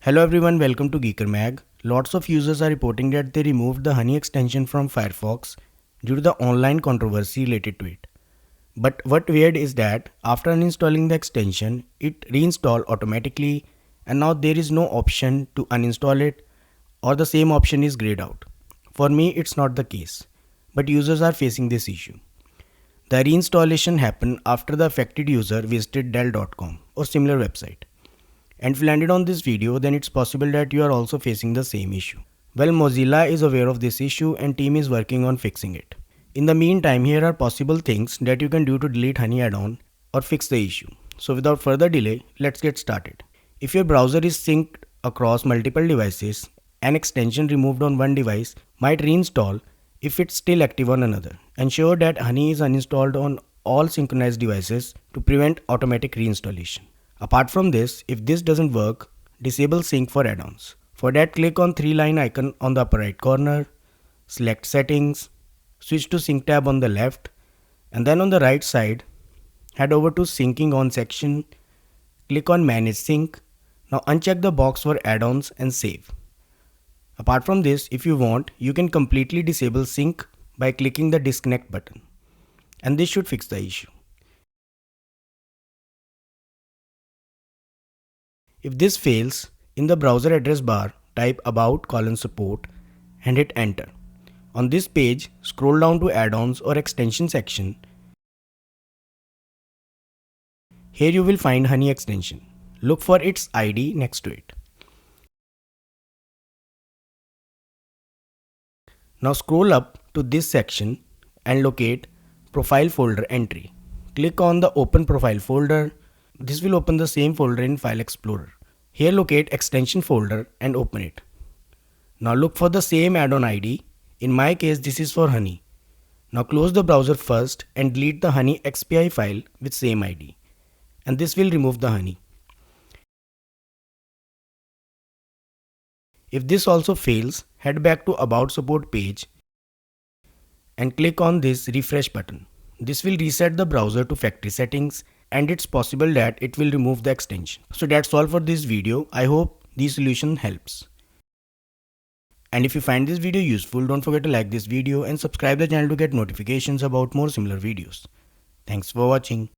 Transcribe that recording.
Hello everyone, welcome to geekermag. Lots of users are reporting that they removed the Honey extension from Firefox due to the online controversy related to it. But what weird is that after uninstalling the extension, it reinstalled automatically and now there is no option to uninstall it or the same option is grayed out. For me, it's not the case, but users are facing this issue. The reinstallation happened after the affected user visited dell.com or similar website. And if you landed on this video, then it's possible that you are also facing the same issue. Well, Mozilla is aware of this issue and team is working on fixing it. In the meantime, here are possible things that you can do to delete Honey add-on or fix the issue. So without further delay, let's get started. If your browser is synced across multiple devices, an extension removed on one device might reinstall if it's still active on another. Ensure that Honey is uninstalled on all synchronized devices to prevent automatic reinstallation. Apart from this, if this doesn't work, disable sync for add-ons. For that, click on 3-line icon on the upper right corner, select settings, switch to sync tab on the left, and then on the right side, head over to syncing on section, click on manage sync. Now uncheck the box for add-ons and save. Apart from this, if you want, you can completely disable sync by clicking the disconnect button. And this should fix the issue. If this fails, in the browser address bar, type about:support and hit enter. On this page, scroll down to add-ons or extension section. Here you will find Honey extension. Look for its ID next to it. Now scroll up to this section and locate Profile Folder entry. Click on the Open Profile folder. This will open the same folder in File Explorer. Here locate Extension folder and open it. Now look for the same add-on ID. In my case, this is for Honey. Now close the browser first and delete the Honey XPI file with same ID. And this will remove the Honey. If this also fails, head back to About Support page and click on this refresh button. This will reset the browser to factory settings and it's possible that it will remove the extension. So that's all for this video. I hope this solution helps. And if you find this video useful, don't forget to like this video and subscribe the channel to get notifications about more similar videos. Thanks for watching.